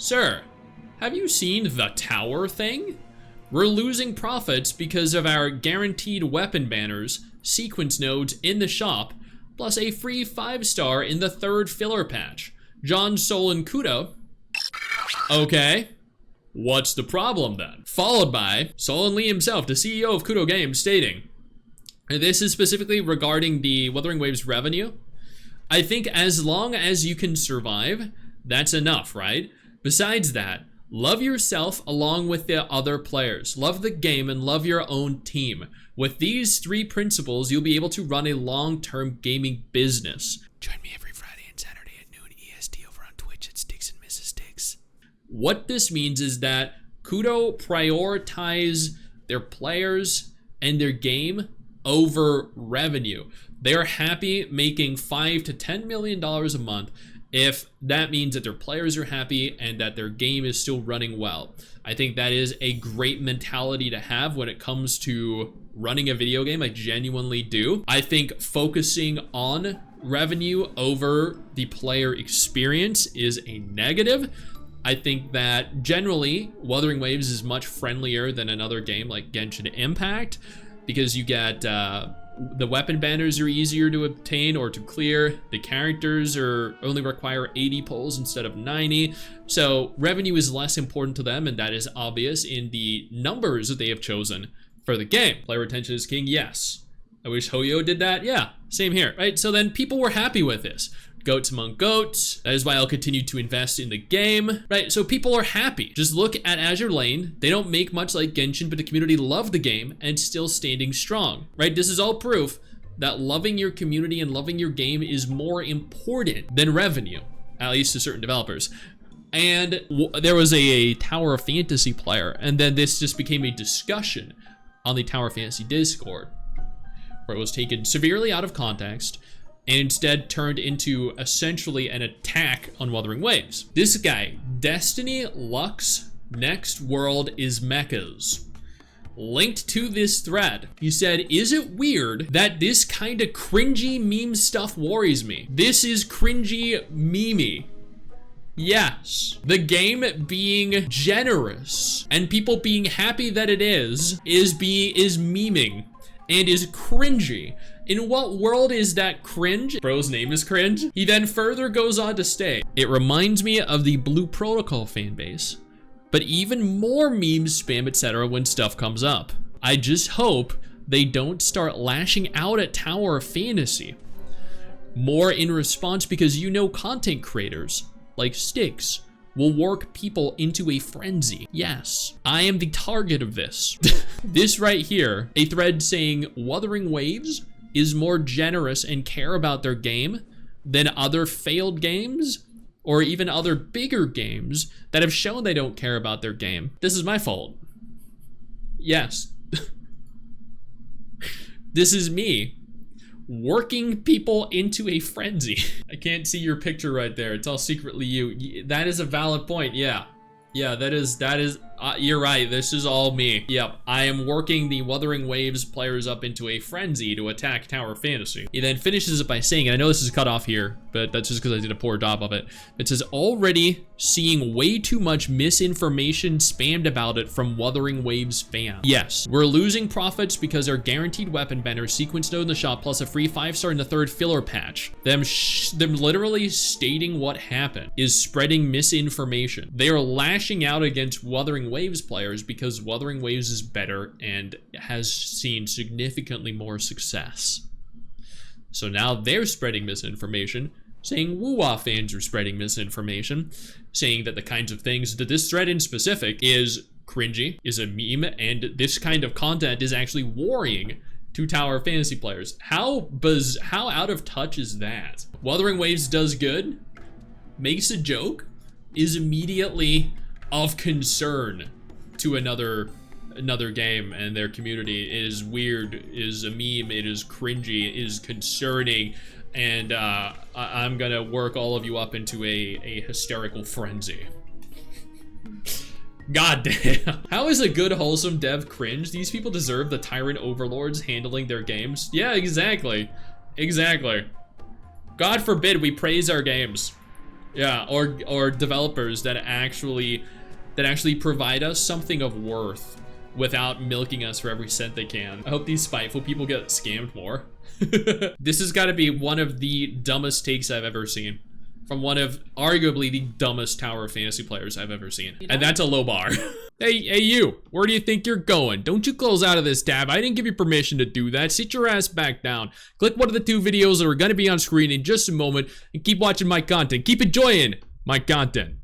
Sir, have you seen the tower thing? We're losing profits because of our guaranteed weapon banners, sequence nodes in the shop, plus a free 5-star in the 3rd filler patch. John Solon Kudo. Okay, what's the problem then? Followed by Solon Lee himself, the CEO of Kudo Games, stating, this is specifically regarding the Wuthering Waves revenue. I think as long as you can survive, that's enough, right? Besides that, love yourself along with the other players. Love the game and love your own team. With these 3 principles, you'll be able to run a long-term gaming business. Join me every Friday and Saturday at noon EST over on Twitch at Stix and Mrs. Stix. What this means is that Kudo prioritize their players and their game over revenue. They're happy making $5 to $10 million a month if that means that their players are happy and that their game is still running well. I think that is a great mentality to have when it comes to running a video game. I genuinely do. I think focusing on revenue over the player experience is a negative. I think that generally Wuthering Waves is much friendlier than another game like Genshin Impact, because you get the weapon banners are easier to obtain or to clear. The characters only require 80 pulls instead of 90. So revenue is less important to them, and that is obvious in the numbers that they have chosen for the game. Player retention is king, yes. I wish Hoyo did that, yeah, same here, right? So then people were happy with this. Goats among goats. That is why I'll continue to invest in the game, right? So people are happy. Just look at Azure Lane. They don't make much like Genshin, but the community loved the game and still standing strong, right? This is all proof that loving your community and loving your game is more important than revenue, at least to certain developers. And there was a Tower of Fantasy player, and then this just became a discussion on the Tower of Fantasy Discord, where it was taken severely out of context and instead turned into essentially an attack on Wuthering Waves. This guy, Destiny Lux Next World is Mechas, linked to this thread. He said, is it weird that this kind of cringy meme stuff worries me? This is cringy memey. Yes, the game being generous and people being happy that it is memeing and is cringy. In what world is that cringe? Bro's name is cringe. He then further goes on to state, it reminds me of the Blue Protocol fanbase, but even more memes, spam, etc. when stuff comes up. I just hope they don't start lashing out at Tower of Fantasy more in response, because you know content creators like Stix will work people into a frenzy. Yes, I am the target of this. This right here, a thread saying Wuthering Waves is more generous and care about their game than other failed games or even other bigger games that have shown they don't care about their game. This is my fault. Yes. This is me working people into a frenzy. I can't see your picture right there. It's all secretly you. That is a valid point. Yeah, that is, you're right. This is all me. Yep, I am working the Wuthering Waves players up into a frenzy to attack Tower Fantasy. He then finishes it by saying, and I know this is cut off here, but that's just because I did a poor job of it. It says, already seeing way too much misinformation spammed about it from Wuthering Waves fans. Yes, we're losing profits because our guaranteed weapon banner, sequence node in the shop, plus a free 5-star in the 3rd filler patch. Them literally stating what happened is spreading misinformation. They are lashing out against Wuthering Waves players because Wuthering Waves is better and has seen significantly more success. So now they're spreading misinformation, saying Woo-Wah fans are spreading misinformation, saying that the kinds of things that this thread in specific is cringy, is a meme, and this kind of content is actually worrying to Tower Fantasy players. How out of touch is that? Wuthering Waves does good, makes a joke, is immediately of concern to another game and their community. It is weird, it is a meme, it is cringy, it is concerning, and I'm gonna work all of you up into a hysterical frenzy. God damn. How is a good wholesome dev cringe? These people deserve the tyrant overlords handling their games. Yeah, exactly. God forbid we praise our games. Yeah, or developers that actually provide us something of worth without milking us for every cent they can. I hope these spiteful people get scammed more. This has got to be one of the dumbest takes I've ever seen. From one of arguably the dumbest Tower of Fantasy players I've ever seen. And that's a low bar. Hey you, where do you think you're going? Don't you close out of this tab. I didn't give you permission to do that. Sit your ass back down. Click one of the 2 videos that are gonna be on screen in just a moment and keep watching my content. Keep enjoying my content.